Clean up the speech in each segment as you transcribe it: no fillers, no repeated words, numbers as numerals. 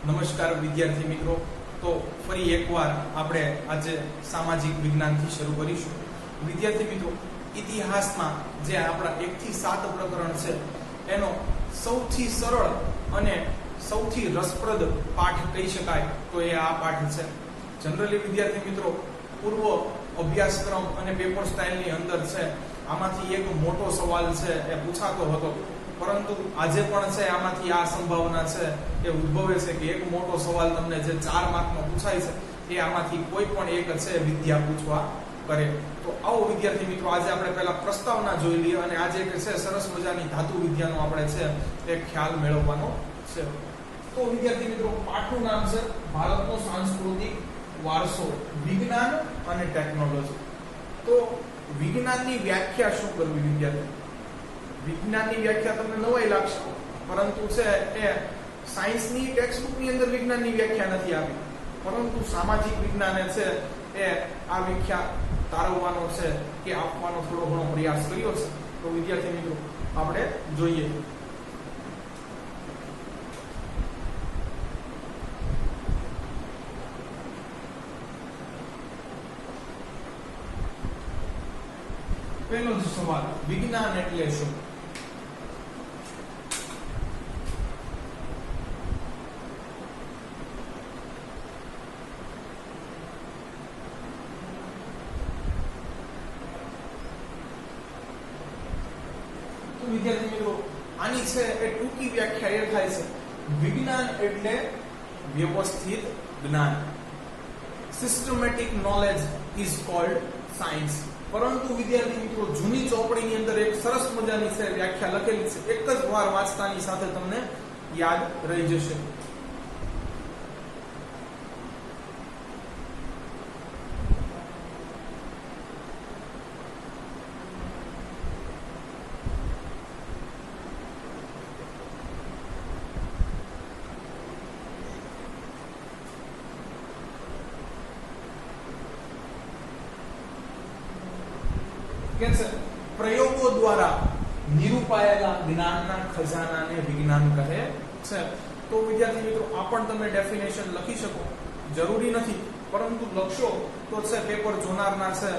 નમસ્કાર વિદ્યાર્થી મિત્રો। તો ફરી એકવાર આપણે આજે સામાજિક વિજ્ઞાનથી શરૂ કરીશું। વિદ્યાર્થી મિત્રો, ઇતિહાસમાં જે આપણા 1 થી 7 પ્રકરણ છે એનો સૌથી સરળ અને સૌથી રસપ્રદ પાઠ કહી શકાય તો એ આ પાઠ છે। જનરલી વિદ્યાર્થી મિત્રો, પૂર્વ અભ્યાસક્રમ અને પેપર સ્ટાઇલની અંદર છે આમાંથી એક મોટો સવાલ છે એ પૂછાતો હતો, પરંતુ આજે પણ છે આમાંથી આ સંભાવના છે એ ઉદ્ભવે છે કે એક મોટો સવાલ તમને જે 4 માર્કમાં પૂછાય છે એ આમાંથી કોઈ પણ એક છે વિદ્યા પૂછવા કરે। તો આવો વિદ્યાર્થી મિત્રો, આજે આપણે પહેલા પ્રસ્તાવના જોઈ લઈએ અને આજે કે છે સરસ મજાની ધાતુ વિદ્યાનો આપણે છે એક ખ્યાલ મેળવવાનો છે। તો વિદ્યાર્થી મિત્રો, પાઠનું નામ છે ભારતનો સાંસ્કૃતિક વારસો, વિજ્ઞાન અને ટેકનોલોજી। તો વિજ્ઞાનની વ્યાખ્યા શું કરવી વિદ્યાર્થી? વિજ્ઞાનની વ્યાખ્યા તમને નવાઈ લાગશે, પરંતુ છે એ સાયન્સની ટેક્સ્ટબુકની અંદર વિજ્ઞાનની વ્યાખ્યા નથી આપી, પરંતુ સામાજિક વિજ્ઞાને છે એ આ વ્યાખ્યા તારવવાનો છે કે આપવાનો થોડો ઘણો પ્રયાસ કર્યો છે। તો વિદ્યાર્થી મિત્રો, આપણે જોઈએ। પહેલો જ સવાલ, વિજ્ઞાન એટલે શું? તો વિદ્યાર્થી મિત્રો, આની છે એ ટૂંકી વ્યાખ્યા એ થાય છે, વિજ્ઞાન એટલે વ્યવસ્થિત જ્ઞાન। Systematic knowledge is called science. પરંતુ વિદ્યાર્થી મિત્રો, જૂની ચોપડીની અંદર એક સરસ મજાની છે વ્યાખ્યા લખેલી છે, એક જ વાર વાંચતાની સાથે તમને યાદ રહી જશે। પ્રયોગો દ્વારા નિરૂપાયેલા જ્ઞાનના ખજાનાને વિજ્ઞાન કહે છે। તો વિદ્યાર્થી મિત્રો, આ પણ તમે ડેફિનેશન લખી શકો, જરૂરી નથી, પરંતુ લખશો તો છે પેપર જોનારના છે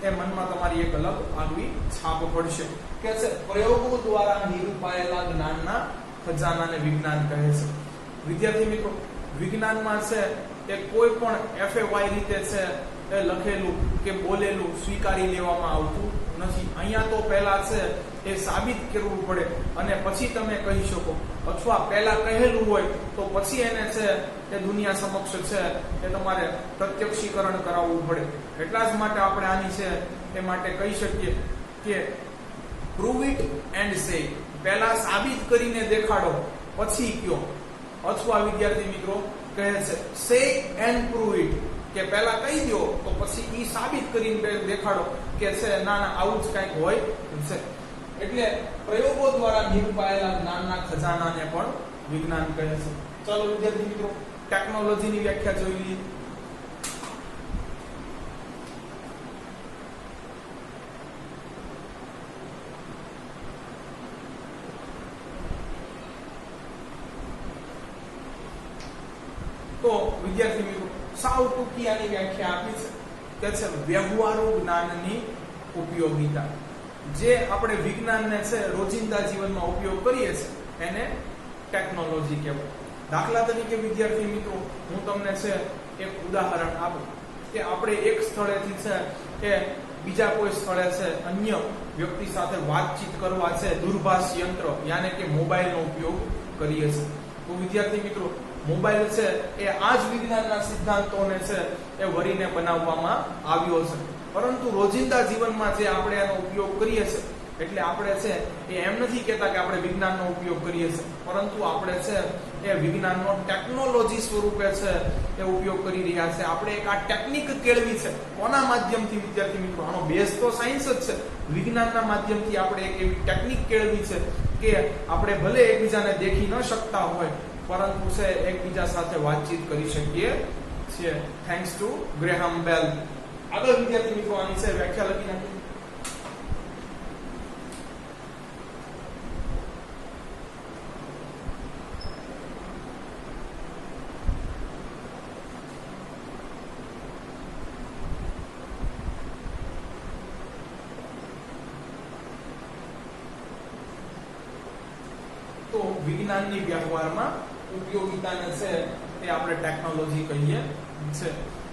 એ મનમાં તમારી એક અલગ આગવી છાપ પડશે કે છે પ્રયોગો દ્વારા નિરૂપાયેલા જ્ઞાનના ખજાનાને વિજ્ઞાન કહે છે। વિદ્યાર્થી મિત્રો, વિજ્ઞાનમાં છે એ કોઈ પણ એફએવાય રીતે છે એ લખેલું કે બોલેલું સ્વીકારી લેવામાં આવતું નથી। અહીંયા તો પહેલા છે એ સાબિત કરવું પડે અને પછી તમે કહી શકો, અથવા પહેલા કહેલું હોય તો પછી એને છે એ દુનિયા સમક્ષ છે એ તમારે પ્રત્યક્ષીકરણ કરાવવું પડે। એટલા જ માટે આપણે આની છે એ માટે કહી શકીએ કે પ્રૂવ ઇટ એન્ડ સે, પહેલા સાબિત કરીને દેખાડો પછી કયો, અથવા વિદ્યાર્થી મિત્રો કહે છે સે એન્ડ પ્રૂવ ઇટ, કે પહેલા કહી દો તો પછી ઈ સાબિત કરીને દેખાડો કે છે ના ના આવું જ કંઈક હોય છે। એટલે પ્રયોગો દ્વારા નિરૂપાયેલા જ્ઞાનના ખજાનાને પણ વિજ્ઞાન કહે છે। ચાલો વિદ્યાર્થી મિત્રો, ટેકનોલોજીની વ્યાખ્યા જોઈ લઈએ। તો વિદ્યાર્થી મિત્રો, સાવ ટૂંકી આની વ્યાખ્યા આપી છે કે છે વ્યવહારુ જ્ઞાનની ઉપયોગિતા। જે આપણે વિજ્ઞાનને છે રોજિંદા જીવનમાં ઉપયોગ કરીએ છીએ એને ટેકનોલોજી કહેવાય। દાખલા તરીકે વિદ્યાર્થી મિત્રો, હું તમને છે એક ઉદાહરણ આપું કે આપણે એક સ્થળેથી છે કે બીજા કોઈ સ્થળે છે અન્ય વ્યક્તિ સાથે વાતચીત કરવા છે દૂરભાષ યંત્ર યાને કે મોબાઈલનો ઉપયોગ કરીએ છીએ। તો વિદ્યાર્થી મિત્રો, મોબાઈલ છે એ આ જ વિજ્ઞાનના સિદ્ધાંતોને છે એ વરીને બનાવવામાં આવ્યો છે, પરંતુ રોજિંદા જીવનમાં જે આપણે એનો ઉપયોગ કરીએ છીએ એટલે આપણે છે એ એમ નથી કહેતા કે આપણે વિજ્ઞાનનો ઉપયોગ કરીએ છીએ, પરંતુ આપણે છે એ વિજ્ઞાનનો ટેકનોલોજી સ્વરૂપે છે એ ઉપયોગ કરી રહ્યા છે। આપણે એક આ ટેકનિક કેળવી છે, કોના માધ્યમથી વિદ્યાર્થી મિત્રો? આનો બેઝ તો સાયન્સ જ છે। વિજ્ઞાનના માધ્યમથી આપણે એક એવી ટેકનિક કેળવી છે કે આપણે ભલે એકબીજાને દેખી ન શકતા હોય પરંતુ છે એકબીજા સાથે વાતચીત કરી શકીએ છીએ, થેન્ક્સ ટુ ગ્રેહામ બેલ। આગળ વિદ્યાર્થી મિત્રો, આની છે વ્યાખ્યા લખી નાખી। તો વિજ્ઞાનની વ્યવહારમાં ઉપયોગિતાને છે એ આપણે ટેકનોલોજી કહીએ છે.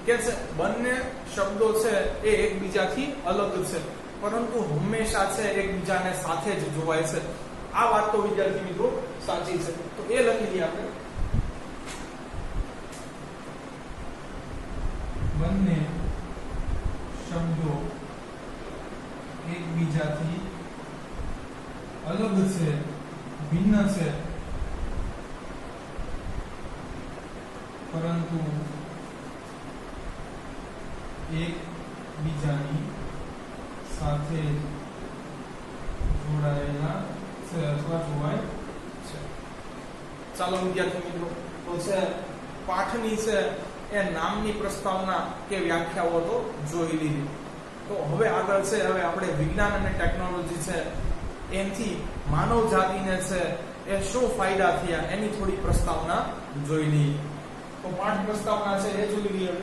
કે છે બંને શબ્દો છે એ એકબીજાથી અલગ છે, પરંતુ હંમેશા છે એકબીજાને સાથે જ જોવાય છે. આ વાત તો વિદ્યાર્થી મિત્રો સાચી છે. તો એ લખી દઈએ આપણે, બંને શબ્દો એકબીજાથી અલગ છે, ભિન્ન છે, પરંતુ એકબીજાની સાથે જોડાયેલા છે અથવા જોવાય છે. ચાલો વિદ્યાર્થી મિત્રો, તો છે પાઠની છે એ નામની પ્રસ્તાવના કે વ્યાખ્યાઓ તો જોઈ લીધી. તો હવે આગળ છે, હવે આપણે વિજ્ઞાન અને ટેકનોલોજી છે એનથી માનવ જાતિને છે એ શું ફાયદા થયા એની થોડી પ્રસ્તાવના જોઈ લઈએ. તો પાઠ પ્રસ્તાવના છે એ જોઈ લઈએ.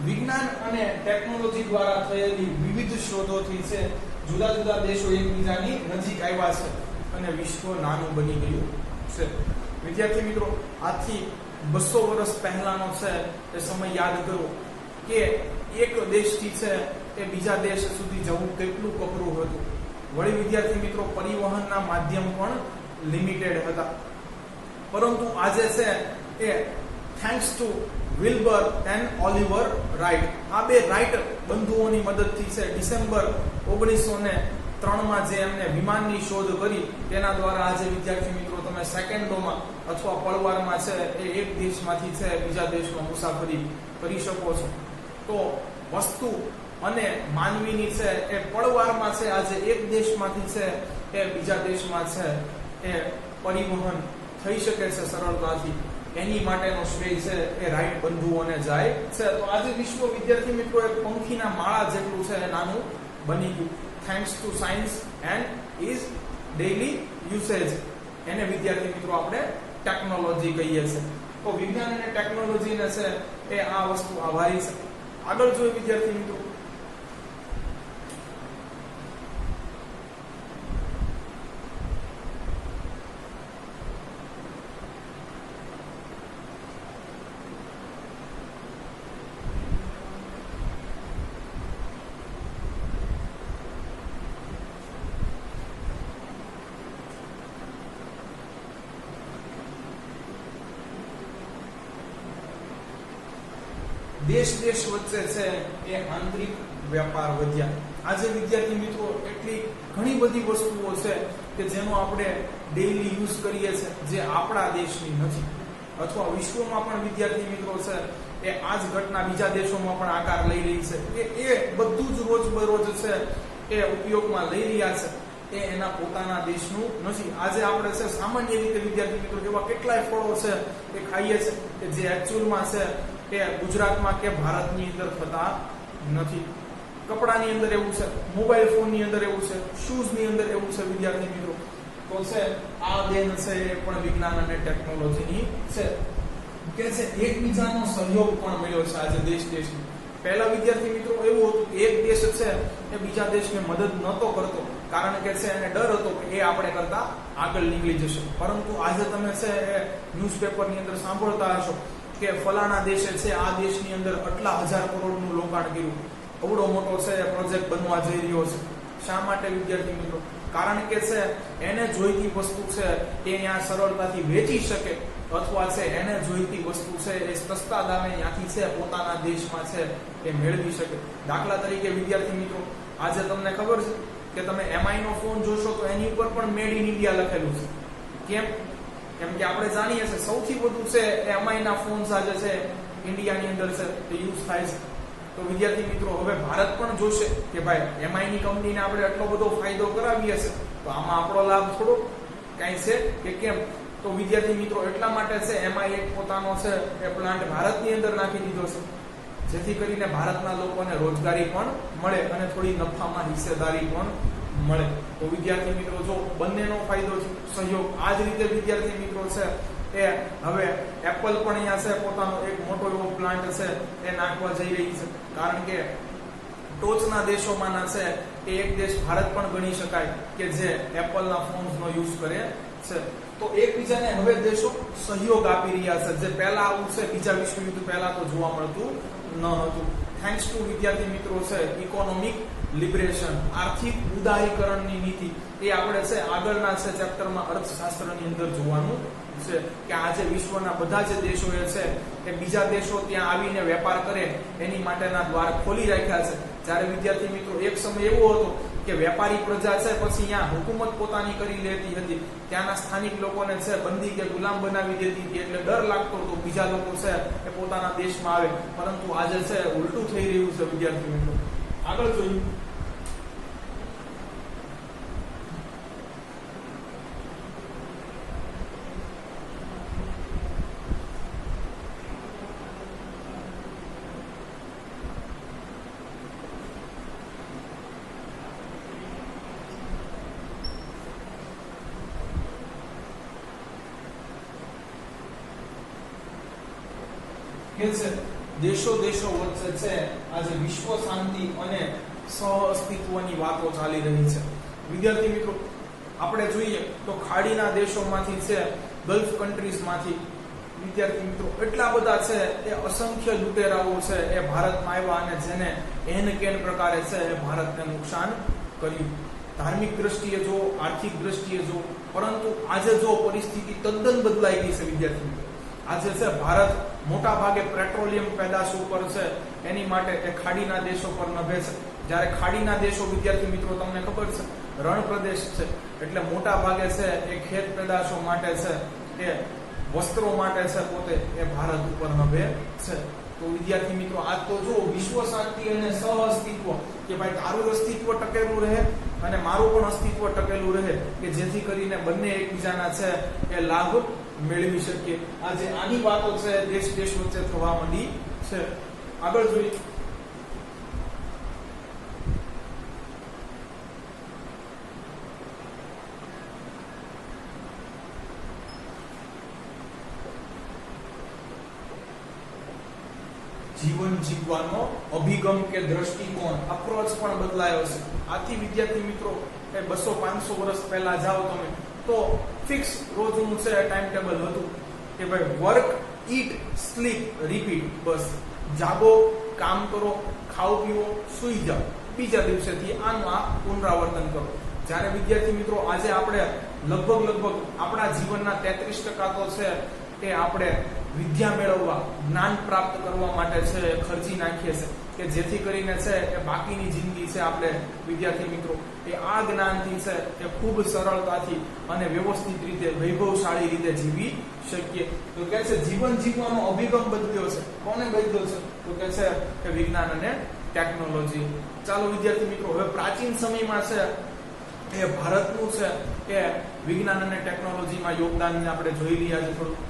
વિજ્ઞાન અને ટેકનોલોજી દ્વારા થયેલી વિવિધ શોધોથી છે જુદા જુદા દેશો એકબીજાની નજીક આવ્યા છે અને વિશ્વ નાનું બની ગયું છે. વિદ્યાર્થી મિત્રો, આજથી 200 વર્ષ પહેલાનો છે એ સમય યાદ કરો કે એક દેશથી છે એ બીજા દેશ સુધી જવું કેટલું કપરું હતું. વળી વિદ્યાર્થી મિત્રો, પરિવહનના માધ્યમ પણ લિમિટેડ હતા. પરંતુ આજે છે એ thanks to Wilbur and Oliver Wright, આ બે રાઇટ બંધુઓની મદદથી છે ડિસેમ્બર 1903માં જે એમને વિમાનની શોધ કરી તેના દ્વારા આજે વિદ્યાર્થી મિત્રો તમે સેકન્ડોમાં અથવા પળવારમાં છે એ એક દેશમાંથી છે બીજા દેશમાં મુસાફરી કરી શકો છો. તો વસ્તુ અને માનવીની છે એ પળવારમાં છે આજે એક દેશમાંથી છે એ બીજા દેશમાં છે એ પરિવહન થઈ શકે છે સરળતાથી. એની માટેનો શ્રેય છે એ રાઇટ બંધુઓને જાય છે. તો આજે વિશ્વ વિદ્યાર્થી મિત્રો એક પંખીના માળા જેટલું છે એ નાનું બની ગયું, thanks to science and is daily usage. એને વિદ્યાર્થી મિત્રો આપણે ટેકનોલોજી કહીએ છીએ. તો વિજ્ઞાન અને ટેકનોલોજીને છે એ આ વસ્તુ આભારી છે. આગળ જોઈએ વિદ્યાર્થી મિત્રો, દેશ દેશ વચ્ચે છે એ આંતરિક વેપાર વધ્યા. આજે વિદ્યાર્થી મિત્રો એટલી ઘણી બધી વસ્તુઓ છે કે જેનો આપણે ડેઈલી યુઝ કરીએ છીએ જે આપણા દેશની નથી, અથવા વિશ્વમાં પણ વિદ્યાર્થી મિત્રો છે એ આ જ ઘટના બીજા દેશોમાં પણ આકાર લઈ રહી છે કે એ બધું જ રોજ બરોજ છે એ ઉપયોગમાં લઈ રહ્યા છે એ એના પોતાના દેશનું નથી. આજે આપણે છે સામાન્ય રીતે વિદ્યાર્થી મિત્રો એવા કેટલાય ફળો છે એ ખાઈએ છીએ કે જે એકચ્યુઅલમાં છે એ ગુજરાતમાં કે ભારતની અંદર થતા નથી. કપડાની અંદર એવું છે, મોબાઈલ ફોનની અંદર એવું છે, શૂઝની અંદર એવું છે વિદ્યાર્થી મિત્રો. તો છે આ દેન છે એ પણ વિજ્ઞાન અને ટેકનોલોજીની છે કે છે એકબીજાનો સહયોગ પણ મળ્યો છે આજે દેશ દેશની. પહેલા વિદ્યાર્થી મિત્રો એવું હતું કે એક દેશ છે એ બીજા દેશને મદદ નહોતો કરતો, કારણ કે છે એને ડર હતો કે એ આપણે કરતા આગળ નીકળી જશે. પરંતુ આજે તમે છે એ ન્યૂઝપેપરની અંદર સાંભળતા હશો કે ફલાણા દેશે છે આ દેશની અંદર આટલા હજાર કરોડનું રોકાણ કર્યું, અવડો મોટો છે પ્રોજેક્ટ બનવા જઈ રહ્યો છે. શા માટે વિદ્યાર્થી મિત્રો? કારણ કે છે એને જોઈતી વસ્તુ છે એ અહીંયા સરળતાથી વેચી શકે, અથવા છે એને જોઈતી વસ્તુ છે એ સસ્તા દામે ત્યાંથી છે પોતાના દેશમાં છે એ મેળવી શકે. દાખલા તરીકે વિદ્યાર્થી મિત્રો, આજે તમને ખબર છે કે તમે MI નો ફોન જોશો તો એની ઉપર પણ મેડ ઇન ઇન્ડિયા લખેલું છે. કેમ કે આપણે જાણીએ છીએ સૌથી વધુ છે MI ના ફોન્સ આજે છે ઇન્ડિયાની અંદર છે તે યુઝ થાય છે. તો વિદ્યાર્થી મિત્રો, હવે ભારત પણ જોશે કે ભાઈ MI ની કંપનીને આપણે આટલો બધો ફાયદો કરાવીએ છે, તો આમાં આપણો લાભ થોડો કાંઈ છે કે કેમ? તો વિદ્યાર્થી મિત્રો, એટલા માટે છે MI એક પોતાનો છે એ પ્લાન્ટ ભારતની અંદર નાખી દીધો છે, જેથી કરીને ભારતના લોકોને રોજગારી પણ મળે અને થોડી નફામાં હિસ્સેદારી પણ મળે. તો વિદ્યાર્થી મિત્રો, જો બંનેનો ફાયદો છે, સહયોગ. આ જ રીતે વિદ્યાર્થી મિત્રો છે એ હવે એપલ પણ અહીંયા છે પોતાનો એક મોટો એવો પ્લાન્ટ છે એ નાખવા જઈ રહી છે. કારણ કે ટોચના દેશોમાંના છે એ એક દેશ ભારત પણ ગણી શકાય કે જે એપલના ફોન્સનો યુઝ કરે છે. તો એકબીજાને હવે દેશો સહયોગ આપી રહ્યા છે, જે પહેલા આવું છે બીજા વિશ્વયુદ્ધ પહેલા તો જોવા મળતું ન હતું. થેન્ક્સ ટુ વિદ્યાર્થી મિત્રો છે ઇકોનોમિક લિબરેશન, આર્થિક ઉદારીકરણની નીતિ, એ આપણે છે આગળના છે ચેપ્ટરમાં અર્થશાસ્ત્રની અંદર જોવાનું છે કે આજે વિશ્વના બધા જે દેશો છે એ બીજા દેશો ત્યાં આવીને વેપાર કરે એની માટેના દ્વાર ખોલી રાખ્યા છે. જ્યારે વિદ્યાર્થી મિત્રો એક સમય એવો હતો કે વેપારી પ્રજા છે પછી અહીંયા હુકુમત પોતાની કરી લેતી હતી, ત્યાંના સ્થાનિક લોકોને છે બંદી કે ગુલામ બનાવી દેતી હતી, એટલે ડર લાગતો હતો બીજા લોકો છે એ પોતાના દેશમાં આવે. પરંતુ આજે છે ઉલટું થઈ રહ્યું છે વિદ્યાર્થી મિત્રો. આગળ જોઈએ. કે છે દેશો વચ્ચે છે આજે વિશ્વ શાંતિ અને સહઅસ્તિત્વની વાતો ચાલી રહી છે. વિદ્યાર્થી મિત્રો, આપણે જોઈએ તો ખાડીના દેશોમાંથી છે, ગલ્ફ કન્ટ્રીઝમાંથી વિદ્યાર્થી મિત્રો એટલા બધા છે એ અસંખ્ય લૂંટેરાઓ છે એ ભારતમાં આવ્યા અને જેને એન કેન પ્રકારે છે એ ભારતને નુકસાન કર્યું. ધાર્મિક દ્રષ્ટિએ જો, આર્થિક દ્રષ્ટિએ જો, પરંતુ આજે જો પરિસ્થિતિ તદ્દન બદલાઈ ગઈ છે વિદ્યાર્થી મિત્રો. આજે છે ભારત મોટા ભાગે પેટ્રોલિયમ પેદાશ ઉપર છે એની માટે એ ખાડીના દેશો પર નભે છે. જ્યારે ખાડીના દેશો વિદ્યાર્થી મિત્રો તમને ખબર છે રણ પ્રદેશ છે, એટલે મોટા ભાગે છે એ ખેત પેદાશો માટે છે એ વસ્ત્રો માટે છે પોતે એ ભારત ઉપર નભે છે. તો વિદ્યાર્થી મિત્રો, આજ તો જો વિશ્વ શાંતિ અને સહઅસ્તિત્વ, કે ભાઈ તારું અસ્તિત્વ ટકેલું રહે અને મારું પણ અસ્તિત્વ ટકેલું રહે, કે જેથી કરીને બંને એકબીજાના છે એ લાભ મેળવી શકીએ. આજે આની વાતો છે દેશ વચ્ચે થવા માંડી છે. આગળ જોઈએ. જીવન જીવવાનો અભિગમ કે દ્રષ્ટિકોણ, અપ્રોચ પણ બદલાયો છે. આથી વિદ્યાર્થી મિત્રો, 200-500 વર્ષ પહેલા જાઓ તમે તો ફિક્સ રોજનું છે ટાઈમ ટેબલ હતું કે ભાઈ વર્ક, ઈટ, સ્લીપ, રિપીટ. બસ જાગો, કામ કરો, ખાઓ પીવો, સૂઈ જાઓ, બીજા દિવસેથી આનું આ પુનરાવર્તન કરો. જ્યારે વિદ્યાર્થી મિત્રો આજે આપણે લગભગ આપણા જીવનના 33% તો છે એ આપણે વિદ્યા મેળવવા, જ્ઞાન પ્રાપ્ત કરવા માટે છે ખર્ચી નાખીએ છીએ, કે જેથી કરીને છે એ બાકીની જિંદગી છે આપણે વિદ્યાર્થી મિત્રો એ આ જ્ઞાનથી છે એ ખૂબ સરળતાથી અને વ્યવસ્થિત રીતે, વૈભવશાળી રીતે જીવી શકીએ. તો કે છે જીવન જીવવાનો અભિગમ બદલ્યો છે. કોને બદલ્યો છે? તો કે છે કે વિજ્ઞાન અને ટેકનોલોજી. ચાલો વિદ્યાર્થી મિત્રો, હવે પ્રાચીન સમયમાં છે એ ભારતનું છે એ વિજ્ઞાન અને ટેકનોલોજીમાં યોગદાનને આપણે જોઈ રહ્યા છે થોડું.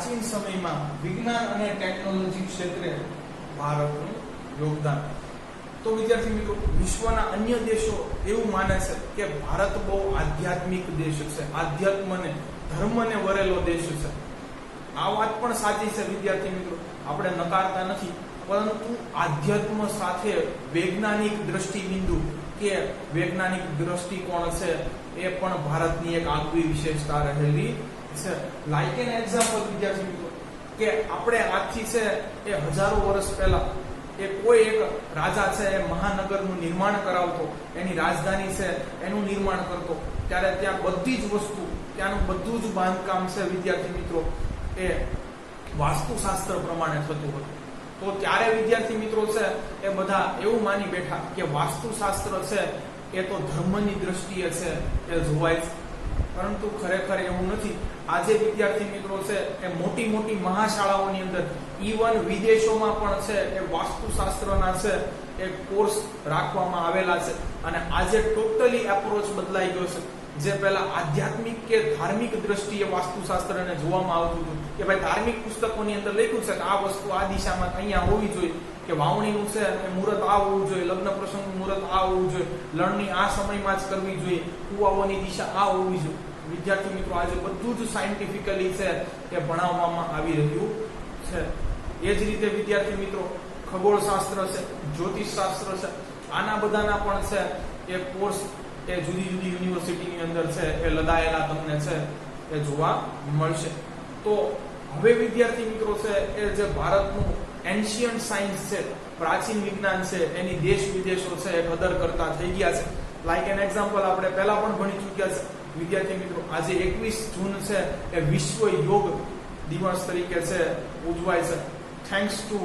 પ્રાચીન સમયમાં વિજ્ઞાન અને ટેકનોલોજી ક્ષેત્રે ભારતનું યોગદાન. તો વિદ્યાર્થી મિત્રો, વિશ્વના અન્ય દેશો એવું માને છે કે ભારત બહુ આધ્યાત્મિક દેશ છે, આધ્યાત્મને ધર્મને વરેલો દેશ છે. આ વાત પણ સાચી છે વિદ્યાર્થી મિત્રો, આપણે નકારતા નથી, પરંતુ આધ્યાત્મ સાથે વૈજ્ઞાનિક દ્રષ્ટિબિંદુ કે વૈજ્ઞાનિક દ્રષ્ટિકોણ છે એ પણ ભારતની એક આગવી વિશેષતા રહેલી છે. લાઈક એન એક્ઝામ્પલ વિદ્યાર્થી મિત્રો, કે આપણે આજથી છે એ હજારો વર્ષ પહેલા એ કોઈ એક રાજા છે એ મહાનગરનું નિર્માણ કરાવતો, એની રાજધાની છે એનું નિર્માણ કરતો, ત્યારે ત્યાં બધી જ વસ્તુ, ત્યાંનું બધું જ બાંધકામ છે વિદ્યાર્થી મિત્રો એ વાસ્તુશાસ્ત્ર પ્રમાણે થતું હતું. તો ત્યારે વિદ્યાર્થી મિત્રો છે એ બધા એવું માની બેઠા કે વાસ્તુશાસ્ત્ર છે એ તો ધર્મની દ્રષ્ટિએ છે એ જોવાય છે, પરંતુ ખરેખર એવું નથી. આજે વિદ્યાર્થી મિત્રો છે એ મોટી મોટી મહાશાળાઓની અંદર, ઇવન વિદેશોમાં પણ છે એ વાસ્તુશાસ્ત્રના છે એ કોર્સ રાખવામાં આવેલા છે. અને આજે ટોટલી એપ્રોચ બદલાઈ ગયો છે. જે પહેલા આધ્યાત્મિક કે ધાર્મિક દ્રષ્ટિએ વાસ્તુશાસ્ત્રને જોવામાં આવતું હતું કે ભાઈ ધાર્મિક પુસ્તકોની અંદર લખ્યું છે કે આ વસ્તુ આ દિશામાં અહીંયા હોવી જોઈએ, કે વાવણીનું છે એ મુહૂર્ત આ હોવું જોઈએ, લગ્ન પ્રસંગનું મુહૂર્ત આ હોવું જોઈએ, લણણી આ સમયમાં જ કરવી જોઈએ, કુવાઓની દિશા આ હોવી જોઈએ. વિદ્યાર્થી મિત્રો, આજે બધું જ સાયન્ટિફિકલી છે એ ભણાવવામાં આવી રહ્યું છે. એ જ રીતે વિદ્યાર્થી મિત્રો, ખગોળશાસ્ત્ર છે, જ્યોતિષશાસ્ત્ર છે, આના બધાના પણ છે એ કોર્સ એ જુદી જુદી યુનિવર્સિટીની અંદર છે એ લદાયેલા તમને છે એ જોવા મળશે. તો હવે વિદ્યાર્થી મિત્રો છે એ જે ભારતનું એન્શિયન્ટ સાયન્સ છે, પ્રાચીન વિજ્ઞાન છે, એની દેશ વિદેશો છે એ કદર કરતા થઈ ગયા છે. લાઈક એન એક્ઝામ્પલ આપણે પહેલા પણ ભણી ચૂક્યા છે વિદ્યાર્થી મિત્રો. આજે 21 જૂન છે એ વિશ્વ યોગ દિવસ તરીકે છે ઉજવાય છે, થેન્ક્સ ટુ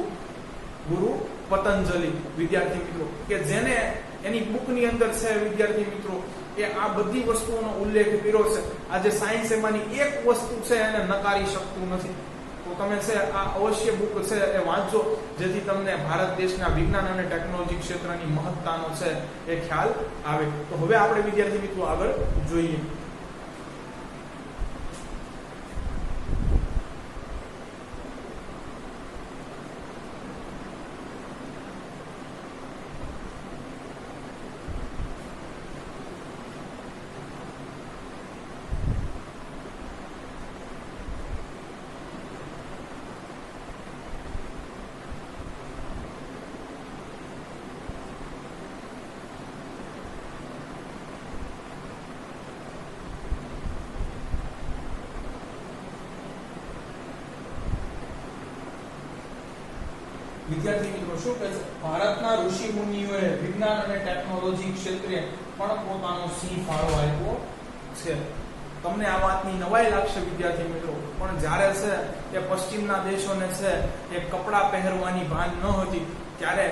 ગુરુ પતંજલિ વિદ્યાર્થી મિત્રો, કે જેને એની બુકની અંદર છે વિદ્યાર્થી મિત્રો એ આ બધી વસ્તુઓનો ઉલ્લેખ કર્યો છે. આજે સાયન્સ એમાંની એક વસ્તુ છે એને નકારી શકતું નથી. તો તમે છે આ અવશ્ય બુક છે એ વાંચો, જેથી તમને ભારત દેશના વિજ્ઞાન અને ટેકનોલોજી ક્ષેત્રની મહત્તાનો છે એ ખ્યાલ આવે. તો હવે આપણે વિદ્યાર્થી મિત્રો આગળ જોઈએ. વિદ્યાર્થી મિત્રો શું કહે છે, ભારતના ઋષિ મુનિઓએ વિજ્ઞાન અને ટેકનોલોજી ક્ષેત્રે પણ પોતાનો સિંહ ફાળો આપ્યો છે. તમને આ વાતની નવાઈ લાગશે વિદ્યાર્થી મિત્રો, પણ જ્યારે છે એ પશ્ચિમના દેશોને છે એ કપડાં પહેરવાની ભાન ન હતી, ત્યારે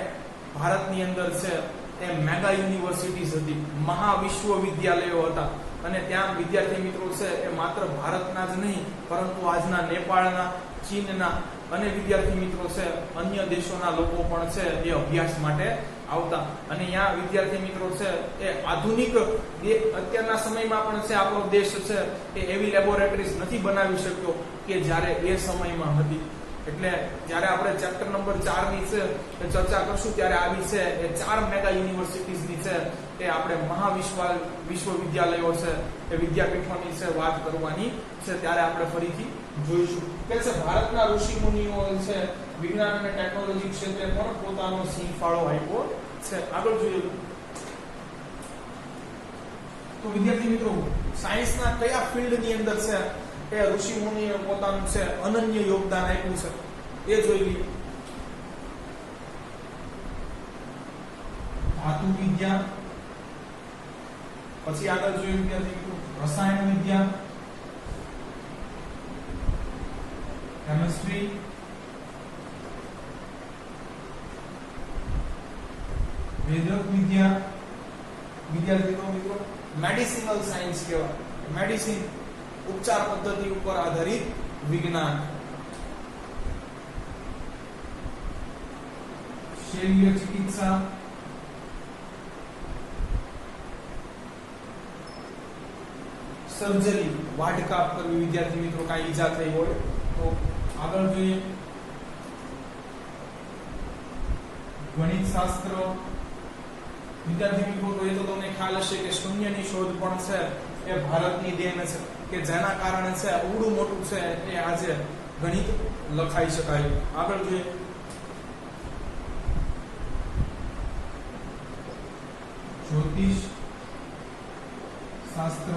ભારતની અંદર છે એ મેગા યુનિવર્સિટીઝ હતી, મહાવિશ્વવિદ્યાલયો હતા. અને ત્યાં વિદ્યાર્થી મિત્રો છે એ માત્ર ભારતના જ નહીં, પરંતુ આજના નેપાળના, ચીનના અને વિદ્યાર્થી મિત્રો છે અન્ય દેશોના લોકો પણ છે એ અભ્યાસ માટે આવતા. અને અહીંયા વિદ્યાર્થી મિત્રો છે એ આધુનિક અત્યારના સમયમાં પણ છે આપણો દેશ છે એ એવી લેબોરેટરીઝ નથી બનાવી શક્યો કે જ્યારે એ સમયમાં હતી. એટલે જ્યારે આપણે ચેપ્ટર નંબર 4 ની છે એ ચર્ચા કરશું ત્યારે આવી છે એ 4 મેગા યુનિવર્સિટીઝની છે એ આપણે વિશ્વવિદ્યાલયો છે એ વિદ્યાપીઠોની છે વાત કરવાની છે, ત્યારે આપણે ફરીથી જોઈશું. કે છે ભારતના ઋષિ મુનિઓ છે વિજ્ઞાન અને ટેકનોલોજી ક્ષેત્રે પણ પોતાનો સિંહ ફાળો આપ્યો છે. આગળ જોઈએ તો વિદ્યાર્થી મિત્રો, સાયન્સના કયા ફિલ્ડની અંદર છે એ ઋષિ મુનિએ પોતાનું છે અનન્ય યોગદાન આપ્યું છે એ જોઈ લઈએ. ધાતુ વિદ્યા, પછી આગળ જોઈએ વિદ્યાર્થી મિત્રો રસાયણ વિદ્યા, કેમિસ્ટ્રી, વૈદક વિદ્યા, વિદ્યાર્થી મિત્રો મેડિસિનલ સાયન્સ કહેવાય, મેડિસિન ઉપચાર પદ્ધતિ ઉપર આધારિત વિજ્ઞાન, શલ્ય ચિકિત્સા, સર્જરી વાઢકાપ કરવી વિદ્યાર્થી મિત્રો કાંઈ ઈજા થઈ હોય તો આગળ જોઈએ ગણિત શાસ્ત્ર. વિદ્યાર્થી મિત્રો, તો એ તો તમને ખ્યાલ હશે કે શૂન્યની શોધ પણ છે એ ભારતની દેન છે, કે જેના કારણે છે અવડું મોટું છે એ આજે ગણિત લખાઈ શકાય. આગળ જોઈએ જ્યોતિષ શાસ્ત્ર,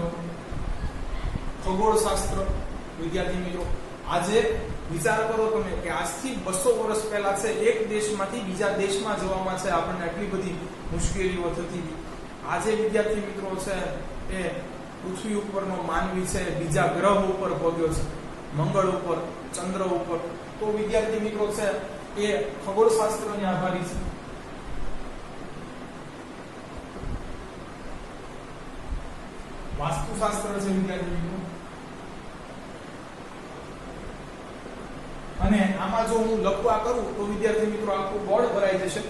ખગોળ શાસ્ત્ર. વિદ્યાર્થી મિત્રો, આજે વિચાર કરો તમે કે આજથી 200 વર્ષ પહેલા છે એક દેશમાંથી બીજા દેશમાં જવામાં છે આપણને એટલી બધી મુશ્કેલીઓ થતી હતી. આજે વિદ્યાર્થી મિત્રો છે એ પૃથ્વી ઉપરનો માનવી છે બીજા ગ્રહ ઉપર પહોંચ્યો છે, મંગળ ઉપર, ચંદ્ર ઉપર. તો વિદ્યાર્થી મિત્રો છે એ ખગોળશાસ્ત્રને આભારી છે. વાસ્તુશાસ્ત્ર છે વિદ્યાર્થી મિત્રો. અને આમાં જો હું લખવા કરું તો વિદ્યાર્થી મિત્રો આખું બોર્ડ ભરાઈ જશે,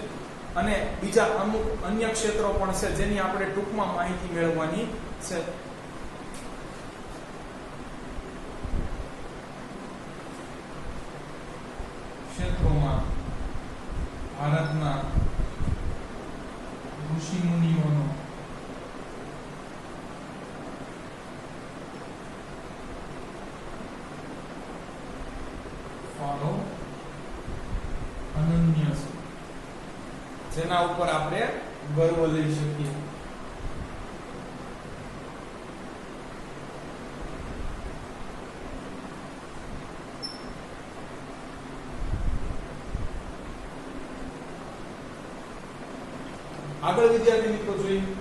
અને બીજા અમુક અન્ય ક્ષેત્રો પણ છે જેની આપણે ટૂંકમાં માહિતી મેળવવાની છે. ક્ષેત્રોમાં ભારતના ઋષિ મુનિઓનો ફાળો અનન્ય છે, જેના ઉપર આપણે ગર્વ લઈ શકીએ. આગળ વિદ્યાર્થી મિત્રો જોઈએ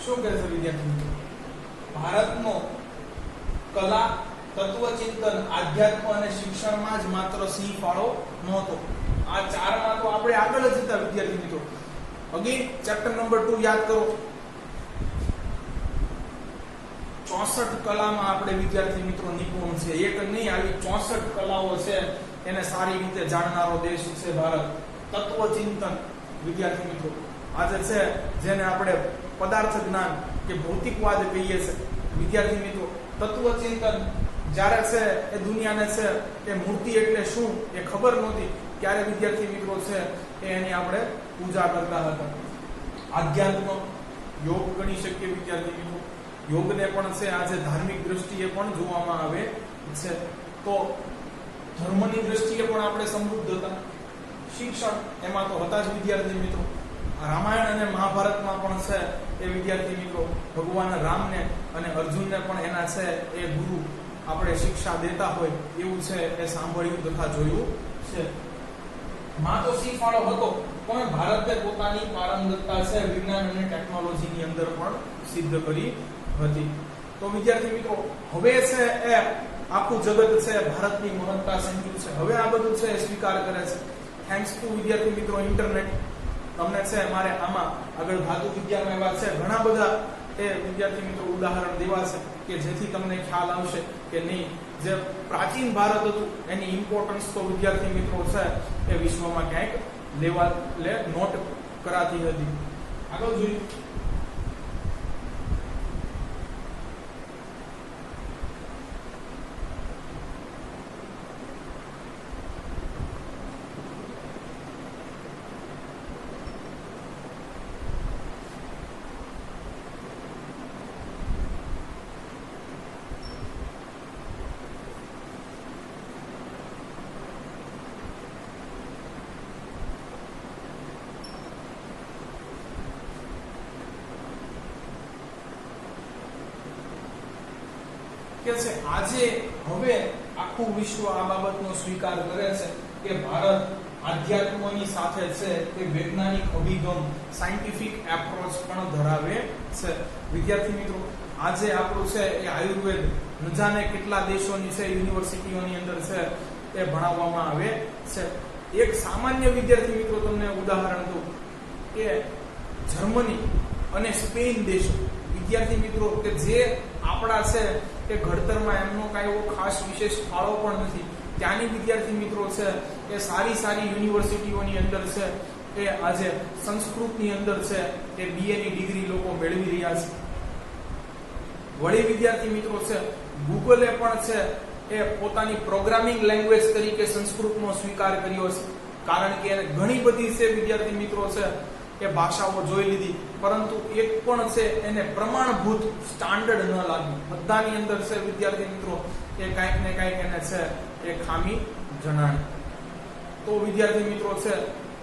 શું કહે છે વિદ્યાર્થી મિત્રો? ભારતનો કલા, તત્વચિંતન, આધ્યાત્મ અને શિક્ષણમાં જ માત્ર સિંહ ફાળો નહોતો. આ ચારમાં તો આપણે આગળ જ હતા વિદ્યાર્થી મિત્રો. અગેન ચેપ્ટર નંબર 2 યાદ કરો. 64 કલામાં આપણે વિદ્યાર્થી મિત્રો નિપુણ છે. એક નહીં, આવી 64 કલાઓ છે એને સારી રીતે જાણનારો દેશ છે ભારત. તત્વચિંતન વિદ્યાર્થી મિત્રો આજે છે જેને આપણે પદાર્થ જ્ઞાન કે ભૌતિકવાદ કહીએ છીએ વિદ્યાર્થી મિત્રો. તત્વચિંતન જ્યારે છે એ દુનિયાને છે એ મૂર્તિ એટલે શું એ ખબર નહોતી, ત્યારે વિદ્યાર્થી મિત્રો છે એ એની આપણે પૂજા કરતા હતા. આધ્યાત્મ યોગ ગણી શકીએ વિદ્યાર્થી મિત્રો. યોગને પણ છે આજે ધાર્મિક દ્રષ્ટિએ પણ જોવામાં આવે છે. તો ધર્મની દ્રષ્ટિએ પણ આપણે સમૃદ્ધ હતા. શિક્ષણ એમાં તો હતા જ વિદ્યાર્થી મિત્રો. રામાયણ અને મહાભારતમાં પણ છે એ વિદ્યાર્થી મિત્રો ભગવાન રામને અને અર્જુનને પણ એના છે એ ગુરુ આપણે શિક્ષા દેતા હોય એવું છે એ સાંભળ્યું તથા જોયું છે. માં તો સિંહ ફાળો હતો, પણ ભારતે પોતાની પારંગતતા છે વિજ્ઞાન અને ટેકનોલોજીની અંદર પણ સિદ્ધ કરી હતી. તો વિદ્યાર્થી મિત્રો હવે છે એ આખું જગત છે ભારતની મહત્તા સમજ્યું છે. હવે આ બધું છે એ સ્વીકાર કરે છે. થેન્ક્સ ટુ વિદ્યાર્થી મિત્રો ઇન્ટરનેટ. તમને છે મારે આમાં આગળ ધાતુ વિદ્યામાં એવા છે ઘણા બધા એ વિદ્યાર્થી મિત્રો ઉદાહરણ દેવા છે કે જેથી તમને ખ્યાલ આવશે કે નહીં જે પ્રાચીન ભારત હતું એની ઇમ્પોર્ટન્સ તો વિદ્યાર્થી મિત્રો છે એ વિશ્વમાં ક્યાંક નોટ કરાતી હતી. આગળ જોઈએ કે છે આજે હવે આખું વિશ્વ આ બાબતનો સ્વીકાર કરે છે કે ભારત આધ્યાત્મની સાથે છે તે વૈજ્ઞાનિક અભિગમ સાયન્ટિફિક એપ્રોચ પણ ધરાવે છે. વિદ્યાર્થી મિત્રો, આજે આપણું છે એ આયુર્વેદ ન જાણે કેટલા દેશોની છે યુનિવર્સિટીઓની અંદર છે એ ભણાવવામાં આવે છે. એક સામાન્ય વિદ્યાર્થી મિત્રો તમને ઉદાહરણ દઉં કે જર્મની અને સ્પેન દેશો વિદ્યાર્થી મિત્રો કે જે આપણા છે કે ઘડતરમાં એમનો કાંઈ એવો ખાસ વિશેષ ફાળો પણ નથી, ત્યાંની વિદ્યાર્થી મિત્રો છે એ સારી યુનિવર્સિટીઓની અંદર છે એ આજે સંસ્કૃતની અંદર છે એ બીએની ડિગ્રી લોકો મેળવી રહ્યા છે. વળી વિદ્યાર્થી મિત્રો છે ગૂગલે પણ છે એ પોતાની પ્રોગ્રામિંગ લેંગ્વેજ તરીકે સંસ્કૃતનો સ્વીકાર કર્યો છે, કારણ કે એને ઘણી બધી છે વિદ્યાર્થી મિત્રો છે એ ભાષાઓ જોઈ લીધી, પરંતુ એક પણ છે એને પ્રમાણભૂત સ્ટાન્ડર્ડ ન લાગ્યું. બધાની અંદર છે વિદ્યાર્થી મિત્રો એ કાંઈક ને કાંઈક એને છે એ ખામી જણાણી. તો વિદ્યાર્થી મિત્રો છે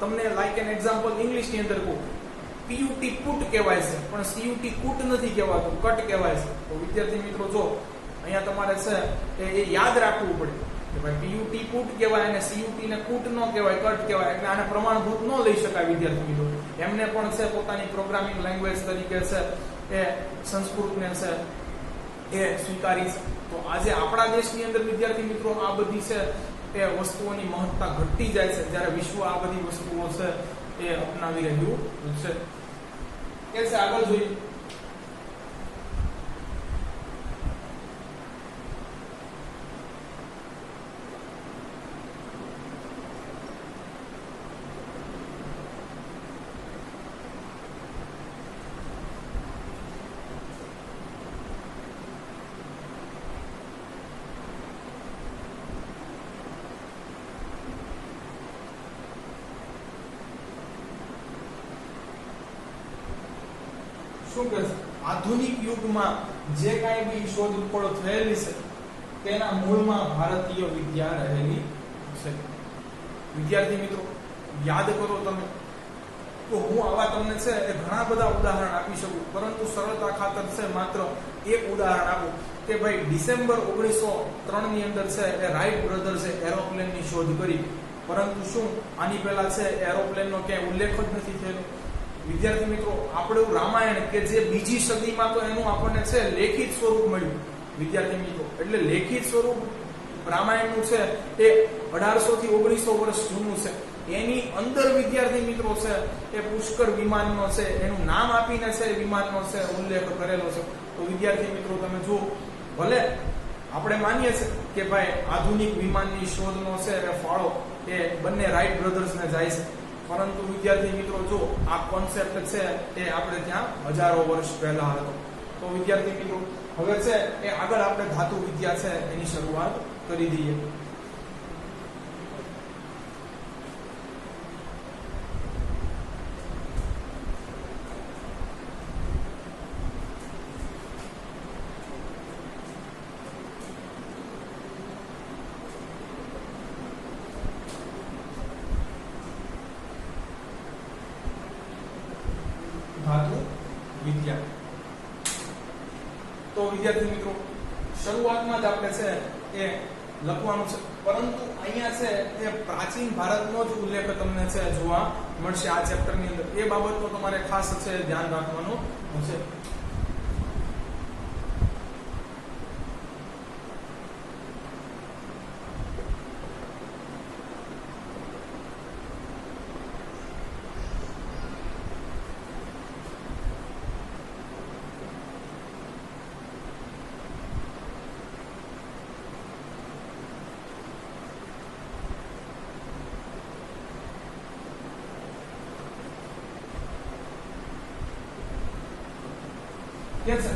તમને લાઈક એન એક્ઝામ્પલ ઇંગ્લિશની અંદર કહું, પીયુટી પુટ કહેવાય છે પણ સીયુટી કુટ નથી કહેવાતું, કટ કહેવાય છે. તો વિદ્યાર્થી મિત્રો જો અહીંયા તમારે છે એ યાદ રાખવું પડે કે ભાઈ પીયુટી પુટ કહેવાય અને સીયુટી ને કુટ ન કહેવાય, કટ કહેવાય, એટલે આને પ્રમાણભૂત ન લઈ શકાય વિદ્યાર્થી મિત્રો. એમને પણ છે પોતાની પ્રોગ્રામિંગ લેંગ્વેજ તરીકે છે એ સંસ્કૃતને છે એ સ્વીકારી છે. તો આજે આપણા દેશની અંદર વિદ્યાર્થી મિત્રો આ બધી છે એ વસ્તુઓની મહત્તા ઘટતી જાય છે, જ્યારે વિશ્વ આ બધી વસ્તુઓ છે એ અપનાવી રહ્યું છે. કે છે આગળ જોઈએ. શું કે આધુનિક યુગમાં જે કાંઈ બી શોધખોળ થયેલી છે તેના મૂળમાં ભારતીય વિદ્યા રહેલી છે. વિદ્યાર્થી મિત્રો યાદ કરો તમે, તો હું આવા તમને છે એ ઘણા બધા ઉદાહરણ આપી શકું, પરંતુ સરળતા ખાતર છે માત્ર એક ઉદાહરણ આપું કે ભાઈ ડિસેમ્બર 1903 ની અંદર છે એ રાઇટ બ્રધર્સે એરોપ્લેનની શોધ કરી, પરંતુ શું આની પહેલા છે એરોપ્લેનનો ક્યાંય ઉલ્લેખ જ નથી થયેલો. વિદ્યાર્થી મિત્રો આપણું રામાયણ કે જે બીજી સદીમાં તો એનું આપણને છે લેખિત સ્વરૂપ મળ્યું વિદ્યાર્થી મિત્રો, એટલે લેખિત સ્વરૂપ રામાયણનું છે એ 1800 થી 1900 વર્ષ જૂનું છે. એની અંદર વિદ્યાર્થી મિત્રો છે એ પુષ્કર વિમાનનો છે એનું નામ આપીને છે વિમાનનો છે ઉલ્લેખ કરેલો છે. તો વિદ્યાર્થી મિત્રો તમે જુઓ, ભલે આપણે માનીએ છીએ કે ભાઈ આધુનિક વિમાનની શોધનો છે એ ફાળો એ બંને રાઇટ બ્રધર્સને જાય છે, પરંતુ વિદ્યાર્થી મિત્રો જો આ કોન્સેપ્ટ છે એ આપણે ત્યાં હજારો વર્ષ પહેલા હતો. તો વિદ્યાર્થી મિત્રો હવે છે એ આગળ આપણે ધાતુ વિદ્યા છે એની શરૂઆત કરી દઈએ. ધાતુ વિદ્યા. તો વિદ્યાર્થી મિત્રો શરૂઆતમાં જ આપણે છે એ લખવાનું છે, પરંતુ અહીંયા છે એ પ્રાચીન ભારતનો જ ઉલ્લેખ તમને છે જોવા મળશે આ ચેપ્ટરની અંદર. એ બાબતનો તમારે ખાસ છે ધ્યાન રાખવાનું છે.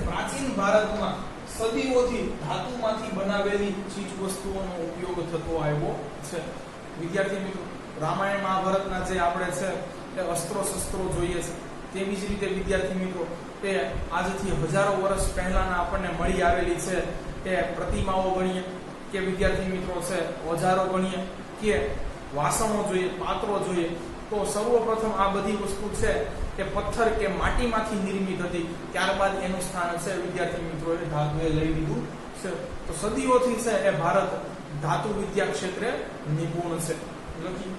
પ્રાચીન ભારતમાં સદીઓથી ધાતુમાંથી બનાવેલી ચીજ વસ્તુઓનો ઉપયોગ થતો આવ્યો છે. વિદ્યાર્થી મિત્રો રામાયણ મહાભારતના જે આપણે છે એ અસ્ત્રો શસ્ત્રો જોઈએ છે, તેવી જ રીતે વિદ્યાર્થી મિત્રો તે આજથી હજારો વર્ષ પહેલાના આપણને મળી આવેલી છે એ પ્રતિમાઓ ગણીએ કે વિદ્યાર્થી મિત્રો છે ઓજારો ગણીએ કે વાસણો જોઈએ, પાત્રો જોઈએ, તો સર્વપ્રથમ આ બધી વસ્તુ છે કે પથ્થર કે માટીમાંથી નિર્મિત હતી, ત્યારબાદ એનું સ્થાન છે વિદ્યાર્થી મિત્રો ધાતુએ લઈ લીધું છે. તો સદીઓથી છે એ ભારત ધાતુ વિદ્યા ક્ષેત્રે નિપુણ છે. લખી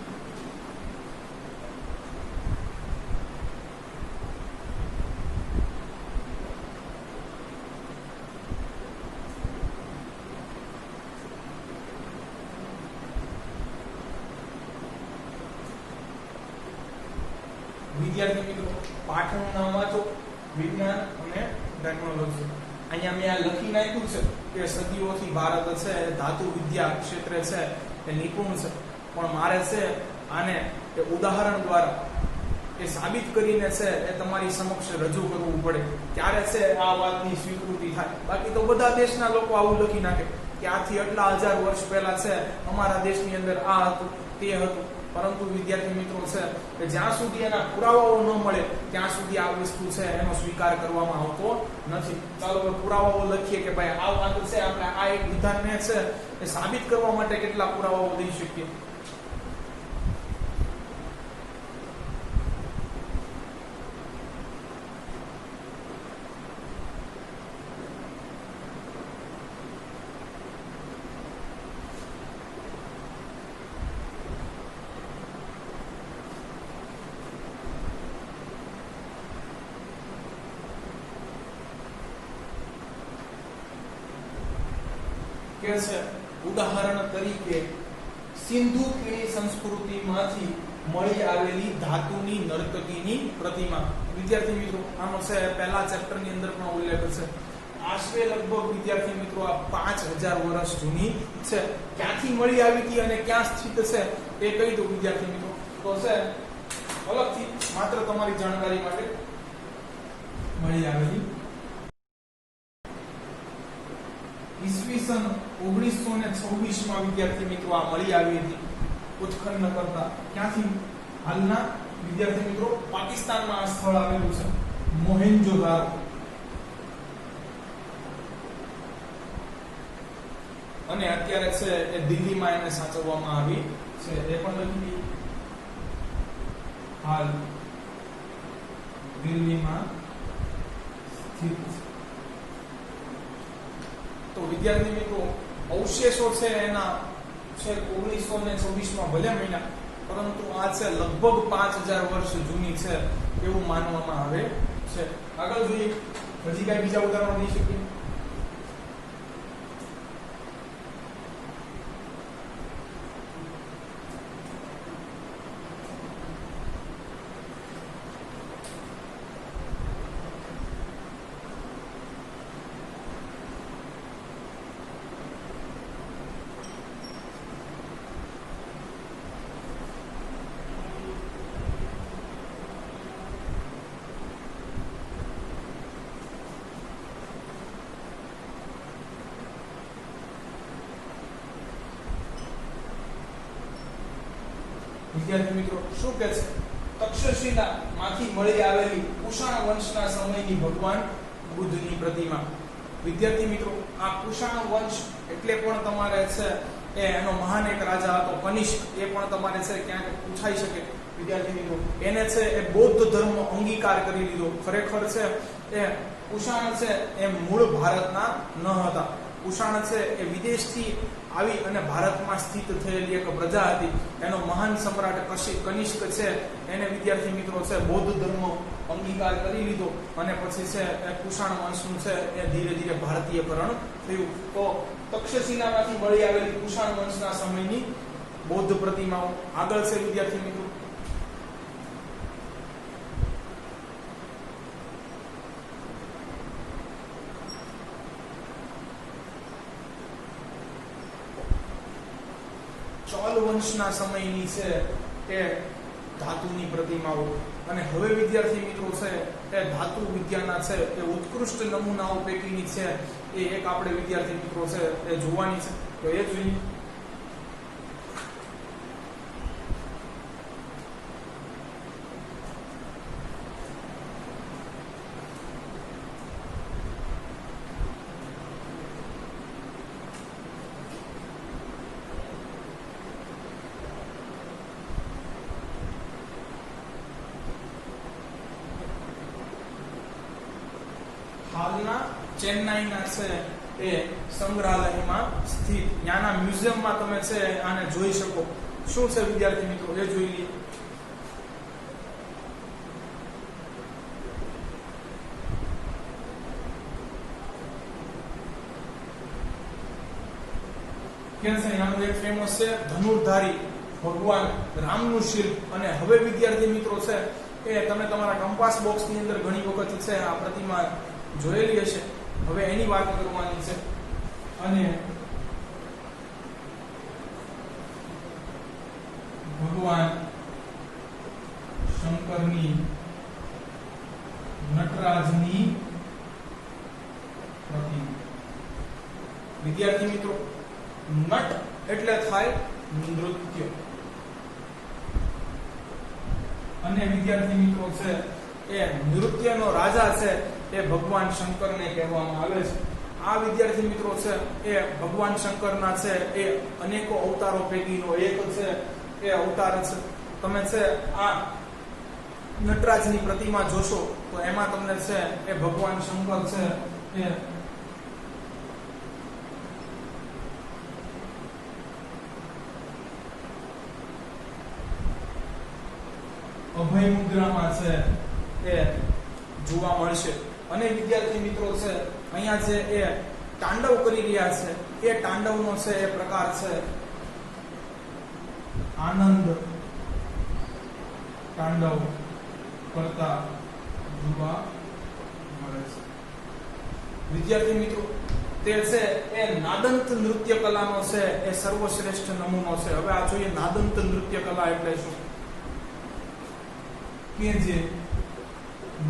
વિદ્યાર્થી મિત્રો પાઠનું નામ વાંચો, વિજ્ઞાન અને ટેકનોલોજી. અહીંયા મેં આ લખી નાખ્યું છે કે સદીઓથી ભારત છે ધાતુ વિદ્યા ક્ષેત્રે છે એ નિપુણ છે, પણ મારે છે આને એ ઉદાહરણ દ્વારા એ સાબિત કરીને છે એ તમારી સમક્ષ રજૂ કરવું પડે, ત્યારે છે આ વાતની સ્વીકૃતિ થાય. બાકી તો બધા દેશના લોકો આવું લખી નાખે કે આથી આટલા હજાર વર્ષ પહેલા છે અમારા દેશની અંદર આ હતું તે હતું. પરંતુ વિદ્યાર્થી મિત્રો છે કે જ્યાં સુધી એના પુરાવાઓ ન મળે ત્યાં સુધી આ વસ્તુ છે એનો સ્વીકાર કરવામાં આવતો નથી. ચાલો હવે પુરાવાઓ લખીએ કે ભાઈ આ વાત છે, આપણે આ એક વિધાનને છે એ સાબિત કરવા માટે કેટલા પુરાવાઓ દઈ શકીએ. કે છે ઉદાહરણ તરીકે સિંધુ ખીણી સંસ્કૃતિમાંથી મળી આવેલી ધાતુની નર્તકીની પ્રતિમા. વિદ્યાર્થી મિત્રો આનો છે પહેલા ચેપ્ટરની અંદર પણ ઉલ્લેખ છે. આશરે લગભગ વિદ્યાર્થી મિત્રો આ 5000 વર્ષ જૂની છે. ક્યાંથી મળી આવી હતી અને ક્યાં સ્થિત છે એ કહી દઉં વિદ્યાર્થી મિત્રો. તો છે અલગથી માત્ર તમારી જાણકારી માટે મળી આવેલી ઈસવીસન 1926 માં વિદ્યાર્થી મિત્રો આ મળી આવી હતી ઉત્ખનન કરતા. ક્યાંથી? હાલના વિદ્યાર્થી મિત્રો પાકિસ્તાનમાં આ સ્થળ આવેલું છે, મોહેન્જો-દારો. અને અત્યારે છે એ દિલ્હીમાં એને સાચવવામાં આવી છે. એ પણ લખી હાલ દિલ્હીમાં સ્થિત છે. તો વિદ્યાર્થી મિત્રો અવશેષો છે એના છે 1926 માં ભલે મહિના, પરંતુ આ છે લગભગ 5000 વર્ષ જૂની છે એવું માનવામાં આવે છે. આગળ જોઈએ, હજી કઈ બીજા ઉદાહરણો દઈ શકીએ? વિદ્યાર્થી મિત્રો શું કહે છે? તક્ષશિલા માંથી મળી આવેલી કુષાણ વંશના સમયની ભગવાન બુદ્ધની પ્રતિમા. વિદ્યાર્થી મિત્રો આ કુષાણ વંશ એટલે પણ તમારે છે એનો મહાન એક રાજા હતો કનિષ્ક, એ પણ તમારે છે ક્યાંક પૂછાઈ શકે. વિદ્યાર્થી મિત્રો એને છે એ બૌદ્ધ ધર્મ અંગીકાર કરી લીધો. ખરેખર છે એ કુષાણ છે એ મૂળ ભારતના ન હતા. કુષાણ છે એ વિદેશથી આવી અને ભારતમાં સ્થિત થયેલી એક પ્રજા હતી. એનો મહાન સમ્રાટ કનિષ્ક છે એને વિદ્યાર્થી મિત્રો છે બૌદ્ધ ધર્મ અંગીકાર કરી લીધો અને પછી છે એ કુષાણ વંશનું છે એ ધીરે ધીરે ભારતીયકરણ થયું. તો તક્ષશિલામાંથી મળી આવેલી કુષાણ વંશના સમયની બૌદ્ધ પ્રતિમાઓ. આગળ છે વિદ્યાર્થી મિત્રો ચોલ વંશના સમયની છે એ ધાતુની પ્રતિમાઓ. અને હવે વિદ્યાર્થી મિત્રો છે એ ધાતુ વિદ્યાના છે એ ઉત્કૃષ્ટ નમૂનાઓ પૈકીની છે એ એક આપણે વિદ્યાર્થી મિત્રો છે એ જોવાની છે. તો એ જોઈએ. હાલના ચેન્નાઈના છે એ સંગ્રહાલયમાં સ્થિત ત્યાંના મ્યુઝિયમમાં તમે છે આને જોઈ શકો. શું છે વિદ્યાર્થી મિત્રો એ જોઈ લઈએ. આનું એક ફેમસ છે ધનુર્ધારી ભગવાન રામનું શિલ્પ. અને હવે વિદ્યાર્થી મિત્રો છે એ તમે તમારા કંપાસ બોક્સ ની અંદર ઘણી વખત છે આ પ્રતિમા જોયેલી હશે. હવે એની વાત કરવાની છે. અને ભગવાન શંકરની નટરાજની પ્રતિમા. વિદ્યાર્થી મિત્રો નટ એટલે થાય નૃત્ય. અને વિદ્યાર્થી મિત્રો છે એ નૃત્યનો રાજા છે એ ભગવાન શંકરને કહેવામાં આવે છે. આ વિદ્યાર્થી મિત્રો છે એ ભગવાન શંકરના છે એ અનેકો અવતારો પૈકીનો એક છે એ અવતાર છે. તમે છે આ નટરાજની પ્રતિમા જોશો તો એમાં તમને છે એ ભગવાન શંકર છે એ અભય મુદ્રામાં છે એ જોવા મળશે. અને વિદ્યાર્થી મિત્રો છે અહીંયા છે એ તાંડવ કરી રહ્યા છે. એ તાંડવનો છે એ પ્રકાર છે આનંદ તાંડવ કરતા જોવા મળે છે. વિદ્યાર્થી મિત્રો તે છે એ નાદંત નૃત્ય કલાનો છે એ સર્વશ્રેષ્ઠ નમૂનો છે. હવે આ જોઈએ નાદંત નૃત્ય કલા એટલે શું. કે જે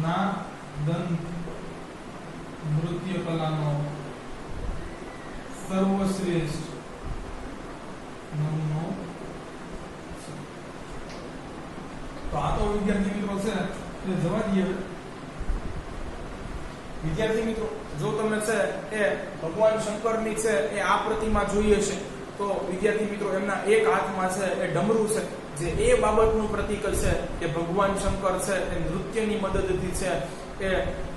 નાદંત નૃત્ય કલાનો સર્વશ્રેષ્ઠ નમૂનો છે. તો આ તો વિદ્યાર્થી મિત્રો છે એ જવા દઈએ. વિદ્યાર્થી મિત્રો જો તમે છે એ ભગવાન શંકરની છે એ આ પ્રતિમા જોઈએ છે તો વિદ્યાર્થી મિત્રો એમના એક હાથમાં છે એ ડમરું છે જે એ બાબતનું પ્રતીક છે કે ભગવાન શંકર છે એ નૃત્યની મદદથી છે એ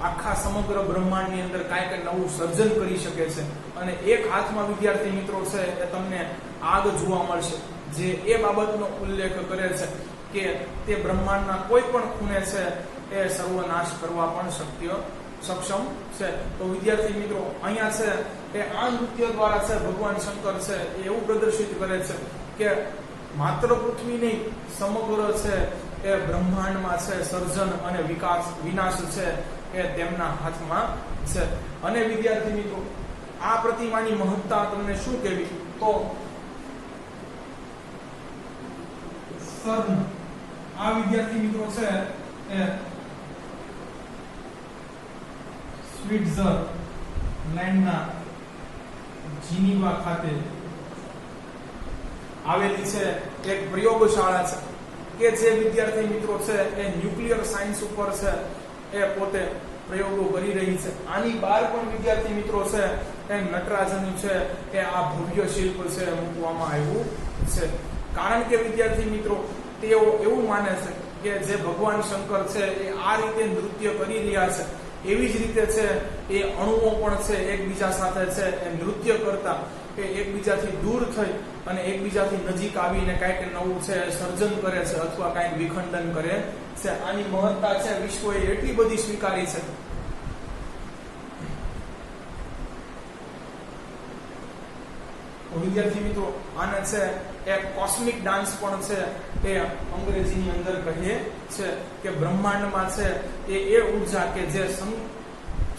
આખા સમગ્ર બ્રહ્માંડની અંદર કાંઈક નવું સર્જન કરી શકે છે. અને એક હાથમાં વિદ્યાર્થી મિત્રો છે એ તમને આગ જોવા મળશે જે એ બાબતનો ઉલ્લેખ કરે છે કે તે બ્રહ્માંડના કોઈ પણ ખૂણે છે એ સર્વનાશ કરવા પણ સક્ષમ છે. તો વિદ્યાર્થી મિત્રો અહીંયા છે એ આ નૃત્ય દ્વારા છે ભગવાન શંકર છે એ એવું પ્રદર્શિત કરે છે કે માત્ર પૃથ્વી નહીં સમગ્ર છે એ બ્રહ્માંડમાં છે સર્જન અને વિનાશ છે એ તેમના હાથમાં છે. અને વિદ્યાર્થી મિત્રો આ પ્રતિમાની મહત્તા તમને શું કહેવી તો સર્ન આ વિદ્યાર્થી મિત્રો છે એ સ્વિટ્ઝરલેન્ડના જીનીવા ખાતે આવેલી છે એક પ્રયોગશાળા છે કે જે વિદ્યાર્થી મિત્રો છે એ ન્યુક્લિયર સાયન્સ ઉપર છે એ પોતે પ્રયોગો કરી રહી છે. આની બહાર પણ વિદ્યાર્થી મિત્રો છે એ નટરાજનું છે એ આ ભવ્ય શિલ્પ છે મૂકવામાં આવ્યું છે. કારણ કે વિદ્યાર્થી મિત્રો તેઓ એવું માને છે કે જે ભગવાન શંકર છે એ આ રીતે નૃત્ય કરી રહ્યા છે એવી જ રીતે છે એ અણુઓ પણ છે એકબીજા સાથે છે એ નૃત્ય કરતા કે એકબીજાથી દૂર થઈ અને એકબીજાથી નજીક આવીને કાંઈક નવું છે સર્જન કરે છે અથવા કાંઈક વિખંડન કરે છે. આની મહત્તા છે વિશ્વએ એટલી બધી સ્વીકારી છે. વિદ્યાર્થી મિત્રો આને છે એક કોસ્મિક ડાન્સ પણ છે એ અંગ્રેજીની અંદર કહે છે કે બ્રહ્માંડમાં છે એ ઉર્જા કે જે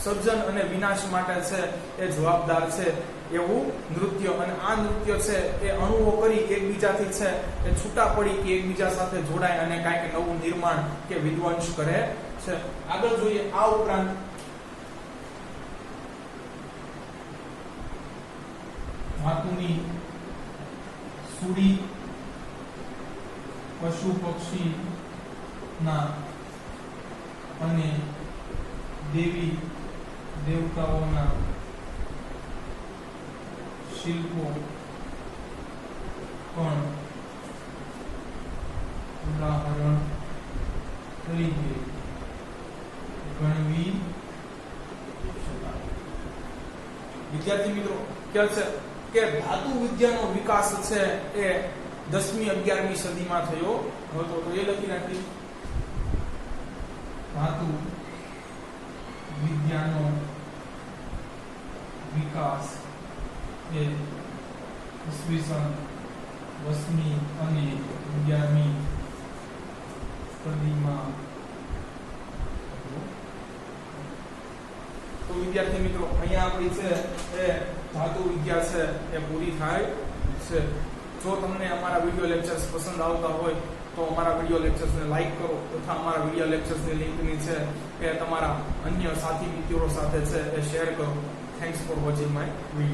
સર્જન અને વિનાશ માટે છે એ જવાબદાર છે એવું નૃત્ય. અને આ નૃત્ય છે એ અણુઓ કરી એકબીજાથી છે એ છૂટા પડી કે એકબીજા સાથે જોડાય અને કાંઈક નવું નિર્માણ કે વિધ્વંસ કરે છે. આગળ જોઈએ આ ઉપરાંત ધાતુની સુડી પશુ પક્ષી ના અને દેવી દેવતાઓના શિલ્પો પણ ઉદાહરણ તરીકે ગણવી શકાય. વિદ્યાર્થી મિત્રો કહે છે કે ધાતુ વિદ્યાનો વિકાસ છે એ 10મી 11મી સદીમાં થયો હતો. તો એ લખી નાખી ધાતુ વિદ્યાનો વિકાસ એ ઈસવીસન 10મી અને 11મી સદીમાં. તો વિદ્યાર્થી મિત્રો અહીંયા આપણી છે એ ધાતુ વિદ્યા છે એ પૂરી થાય છે. જો તમને અમારા વિડિયો લેક્ચર્સ પસંદ આવતા હોય તો અમારા વિડિયો લેક્ચર્સને લાઈક કરો તથા અમારા વિડિયો લેક્ચર્સની લિંકની છે એ તમારા અન્ય સાથી મિત્રો સાથે છે એ શેર કરો. Thanks for watching my video.